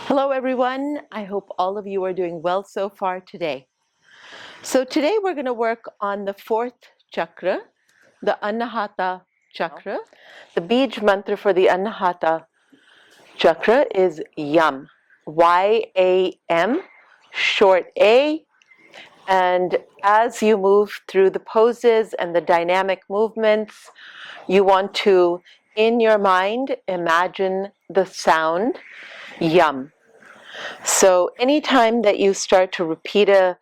Hello everyone, I hope all of you are doing well so far today. So today we're going to work on the fourth chakra, the Anahata chakra. The Bij mantra for the Anahata chakra is YAM, Y-A-M, short A. And as you move through the poses and the dynamic movements, you want to, in your mind, imagine the sound YAM. So anytime that you start to repeat a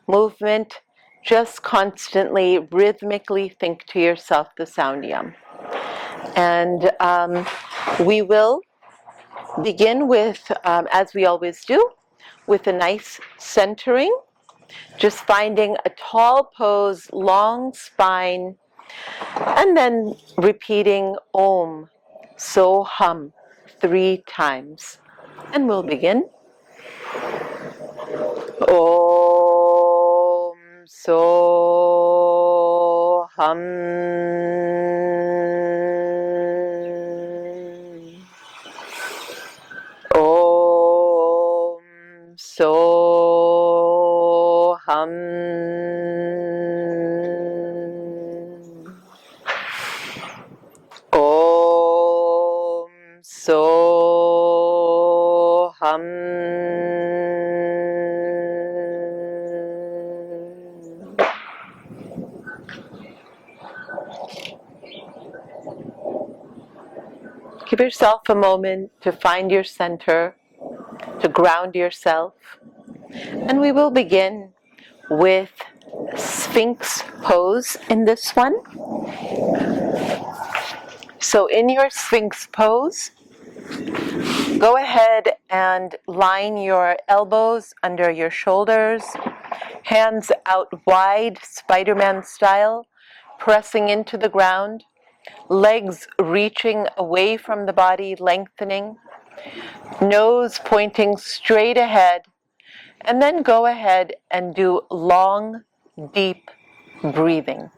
movement, just constantly, rhythmically think to yourself the sound YAM. And we will begin with, as we always do, with a nice centering, just finding a tall pose, long spine, and then repeating Om, So Hum 3 times. And we'll begin. Om So Hum. Om So Hum. Om So Hum. Give yourself a moment to find your center, to ground yourself. And we will begin with Sphinx pose in this one. So in your Sphinx pose, go ahead and line your elbows under your shoulders, hands out wide, Spider-Man style, pressing into the ground, legs reaching away from the body, lengthening, nose pointing straight ahead, and then go ahead and do long, deep breathing.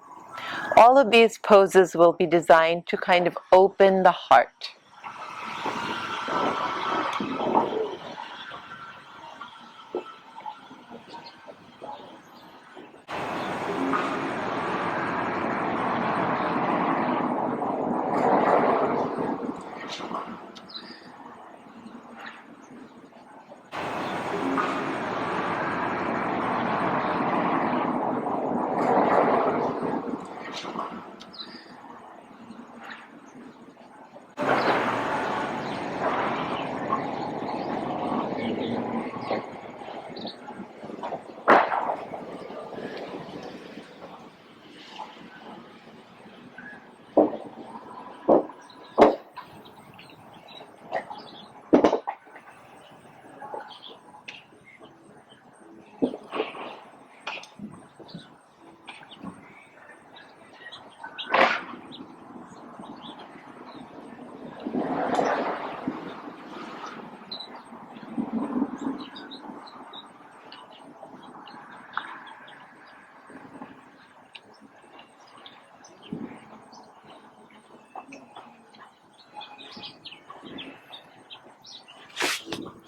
All of these poses will be designed to kind of open the heart.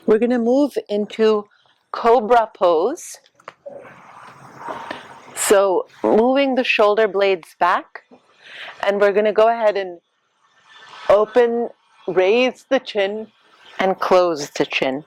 We're going to move into Cobra pose. So moving the shoulder blades back, and we're going to go ahead and open, raise the chin, and close the chin.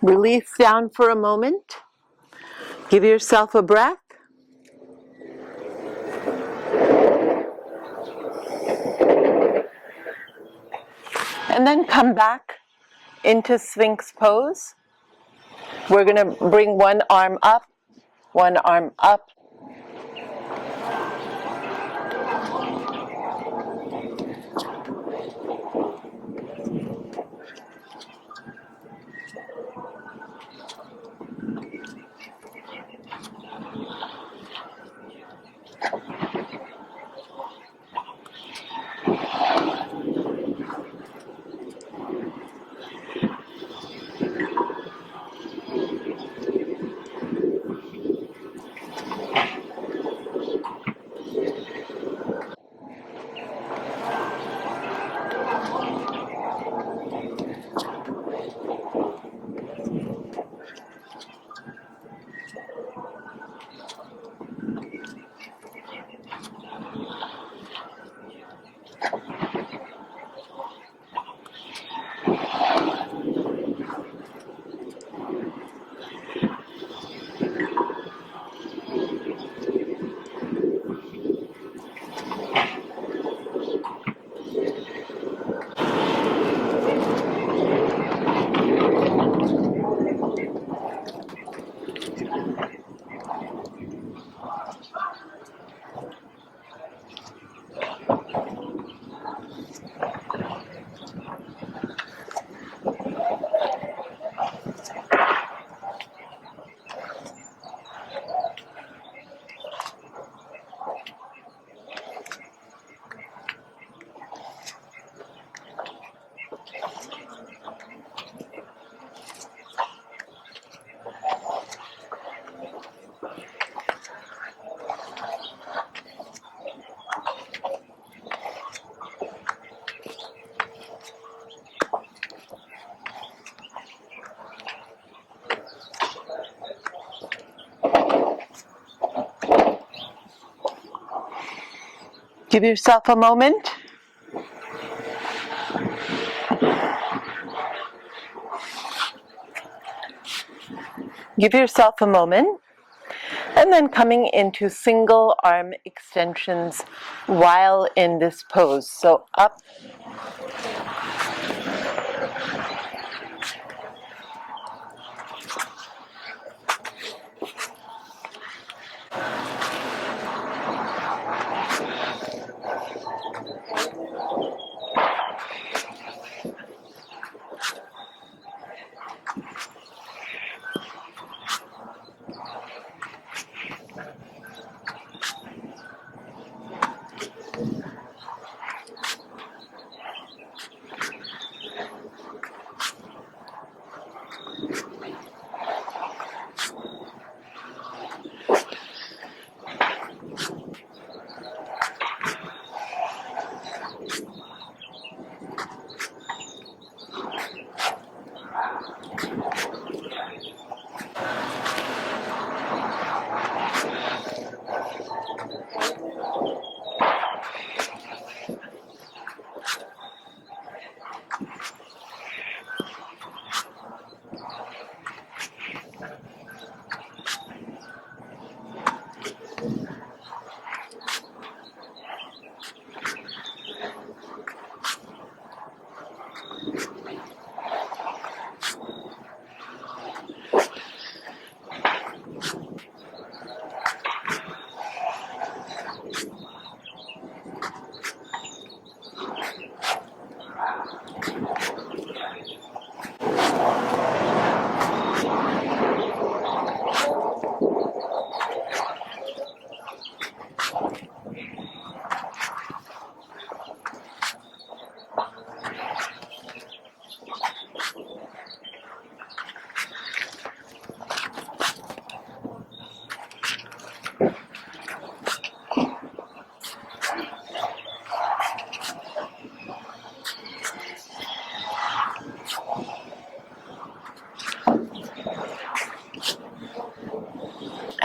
Release down for a moment. Give yourself a breath. And then come back into Sphinx pose. We're going to bring one arm up, one arm up. Give yourself a moment. Give yourself a moment. And then coming into single arm extensions while in this pose. So up,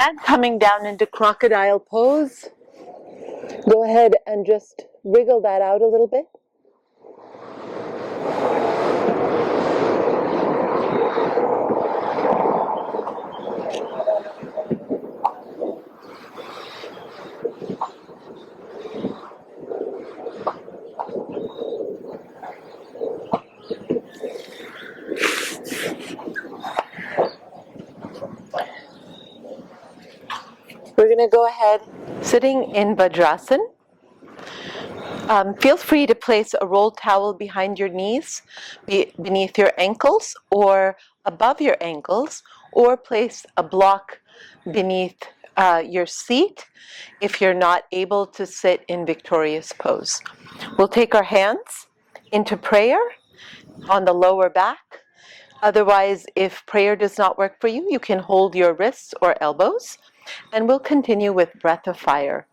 and coming down into crocodile pose. Go ahead and just wriggle that out a little bit. We're going to go ahead, sitting in Vajrasan. Feel free to place a rolled towel behind your knees, beneath your ankles, or above your ankles, or place a block beneath your seat if you're not able to sit in victorious pose. We'll take our hands into prayer on the lower back. Otherwise, if prayer does not work for you, you can hold your wrists or elbows, and we'll continue with breath of fire.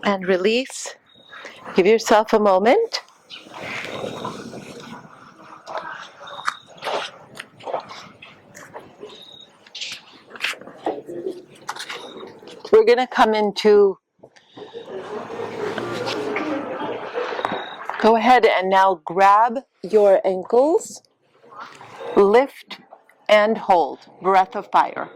And release. Give yourself a moment. We're going to come into, go ahead and now grab your ankles, lift and hold. Breath of fire.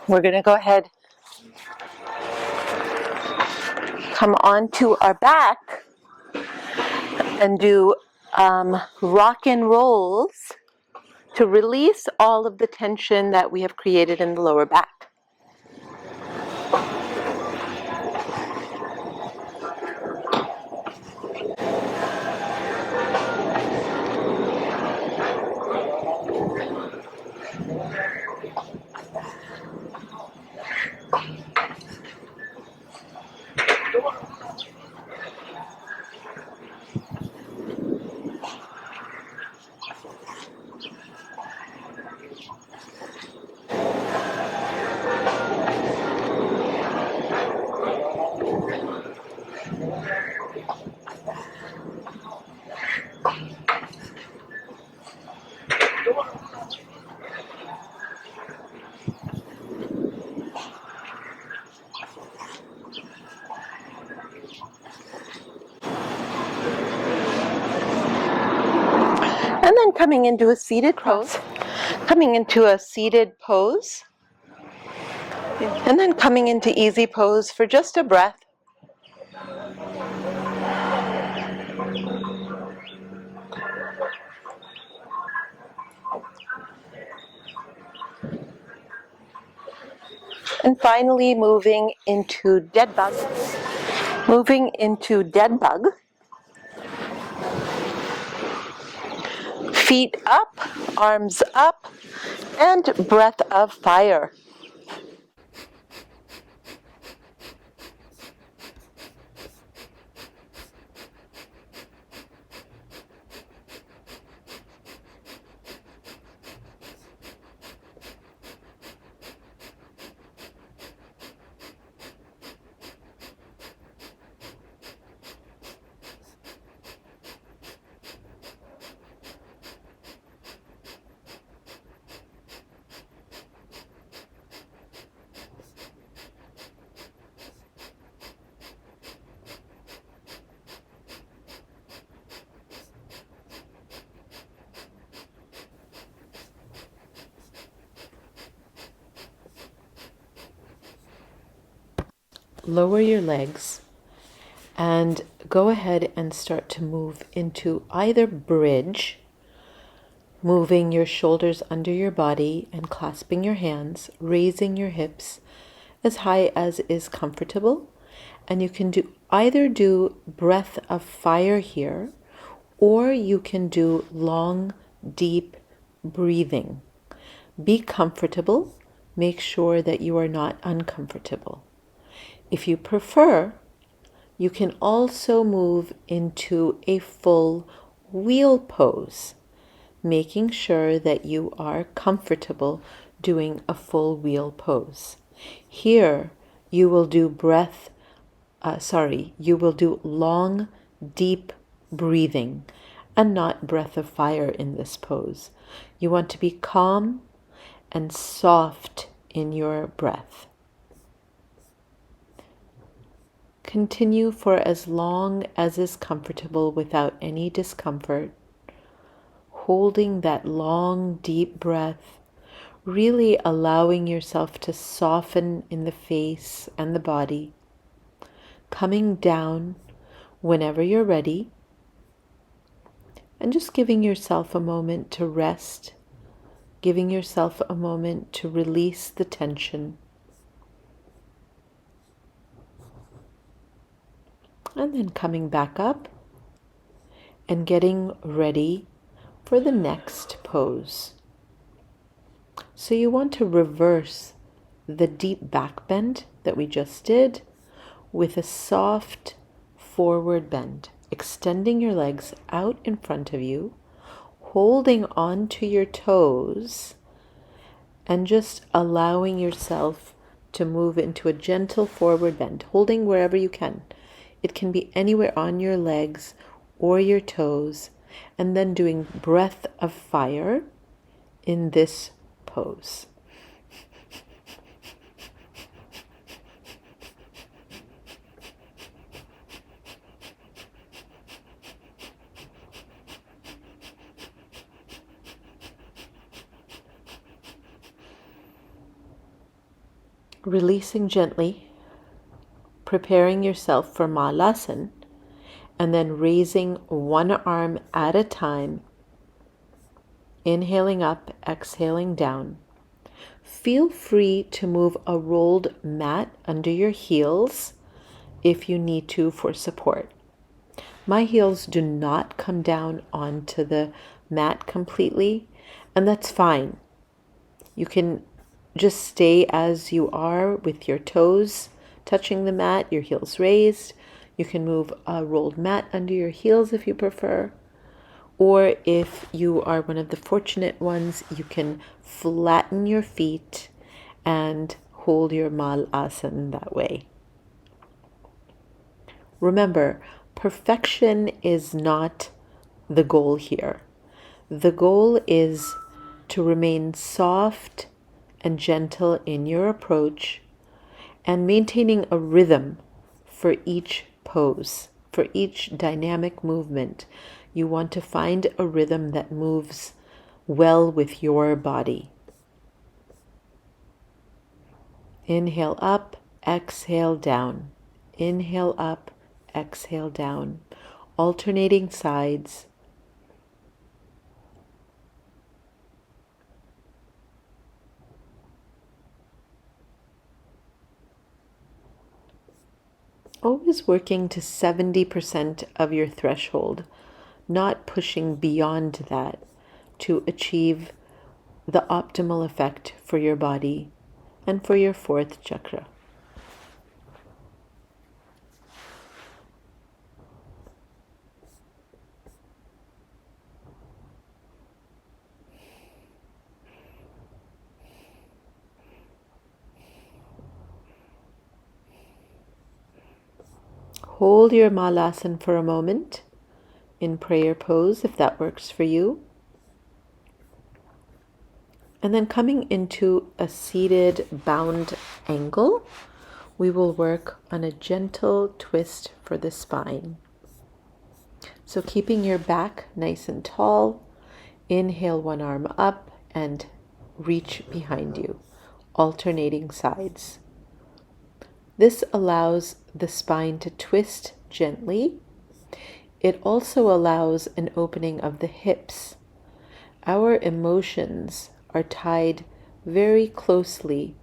We're going to go ahead, come onto our back and do rock and rolls to release all of the tension that we have created in the lower back. then coming into a seated pose, coming into a seated pose, and then coming into easy pose for just a breath. And finally moving into dead bug. Moving into dead bug. Feet up, arms up, and breath of fire. Lower your legs and go ahead and start to move into either bridge, moving your shoulders under your body and clasping your hands, raising your hips as high as is comfortable. And you can either do breath of fire here, or you can do long, deep breathing. Be comfortable. Make sure that you are not uncomfortable. If you prefer, you can also move into a full wheel pose, making sure that you are comfortable doing a full wheel pose. Here, you will do you will do long, deep breathing and not breath of fire in this pose. You want to be calm and soft in your breath. Continue for as long as is comfortable without any discomfort, holding that long, deep breath, really allowing yourself to soften in the face and the body, coming down whenever you're ready, and just giving yourself a moment to rest, giving yourself a moment to release the tension. And then coming back up and getting ready for the next pose. So you want to reverse the deep back bend that we just did with a soft forward bend, extending your legs out in front of you, holding on to your toes, and just allowing yourself to move into a gentle forward bend, holding wherever you can. It can be anywhere on your legs or your toes, and then doing breath of fire in this pose. Releasing gently, preparing yourself for Malasana, and then raising one arm at a time, inhaling up, exhaling down. Feel free to move a rolled mat under your heels if you need to for support. My heels do not come down onto the mat completely, and that's fine. You can just stay as you are with your toes touching the mat, your heels raised. You can move a rolled mat under your heels if you prefer. Or if you are one of the fortunate ones, you can flatten your feet and hold your Malasana that way. Remember, perfection is not the goal here. The goal is to remain soft and gentle in your approach and maintaining a rhythm for each pose, for each dynamic movement, You want to find a rhythm that moves well with your body. Inhale up, exhale down. Inhale up, exhale down. Alternating sides. Always working to 70% of your threshold, not pushing beyond that to achieve the optimal effect for your body and for your fourth chakra. Hold your Malasana for a moment in prayer pose if that works for you. And then coming into a seated bound angle, we will work on a gentle twist for the spine. So keeping your back nice and tall, inhale one arm up and reach behind you, alternating sides. This allows the spine to twist gently. It also allows an opening of the hips. Our emotions are tied very closely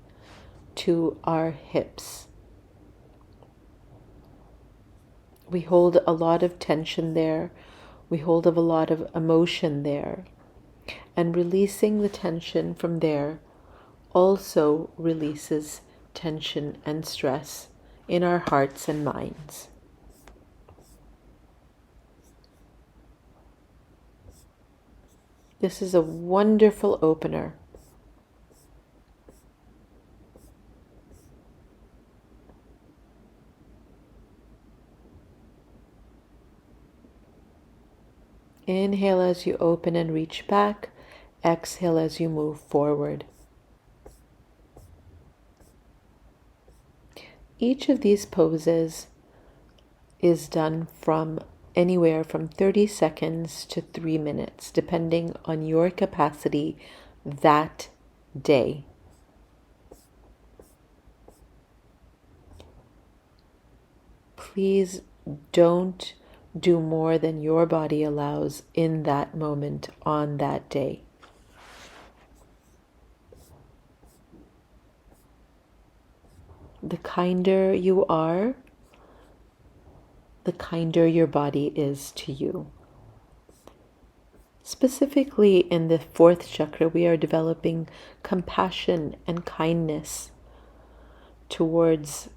to our hips. We hold a lot of tension there. We hold a lot of emotion there. And releasing the tension from there also releases tension and stress in our hearts and minds. This is a wonderful opener. Inhale as you open and reach back. Exhale as you move forward. Each of these poses is done from anywhere from 30 seconds to 3 minutes, depending on your capacity that day. Please don't do more than your body allows in that moment on that day. The kinder you are, the kinder your body is to you. Specifically in the fourth chakra, we are developing compassion and kindness towards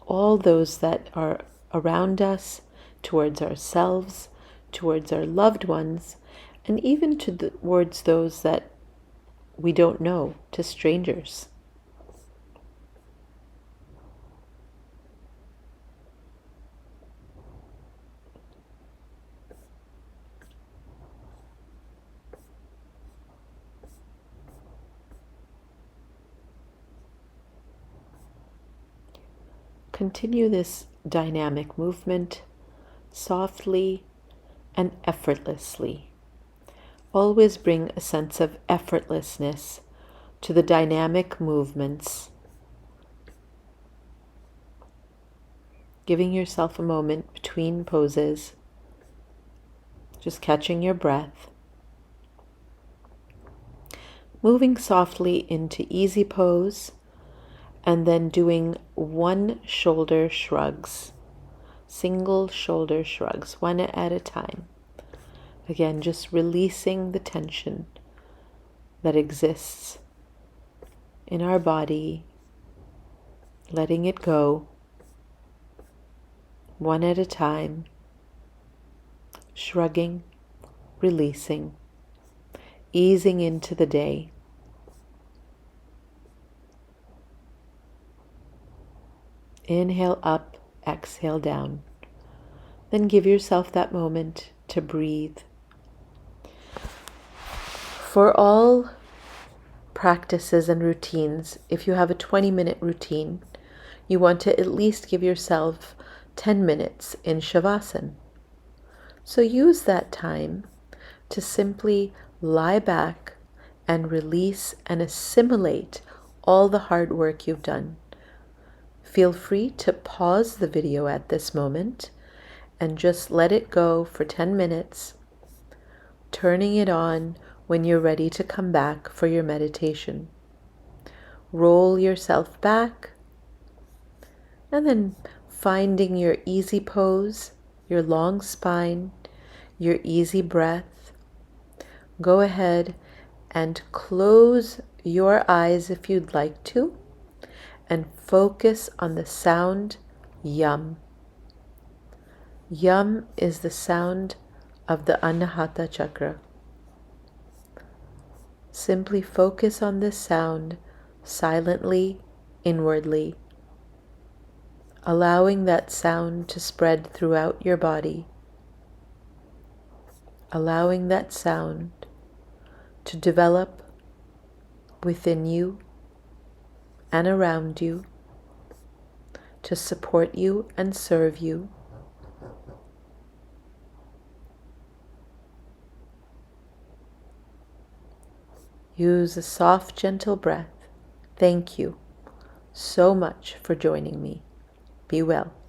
all those that are around us, towards ourselves, towards our loved ones, and even towards those that we don't know, to strangers. Continue this dynamic movement softly and effortlessly. Always bring a sense of effortlessness to the dynamic movements. Giving yourself a moment between poses, just catching your breath. Moving softly into easy pose, and then doing one shoulder shrugs, single shoulder shrugs, one at a time. Again, just releasing the tension that exists in our body, letting it go, one at a time, shrugging, releasing, easing into the day. Inhale up, exhale down. Then give yourself that moment to breathe. For all practices and routines, if you have a 20-minute routine, you want to at least give yourself 10 minutes in Shavasana. So use that time to simply lie back and release and assimilate all the hard work you've done. Feel free to pause the video at this moment and just let it go for 10 minutes, turning it on when you're ready to come back for your meditation. Roll yourself back and then finding your easy pose, your long spine, your easy breath. Go ahead and close your eyes if you'd like to and focus on the sound yum. Yum is the sound of the Anahata chakra. Simply focus on this sound silently, inwardly, allowing that sound to spread throughout your body, allowing that sound to develop within you and around you, to support you and serve you. Use a soft, gentle breath. Thank you so much for joining me. Be well.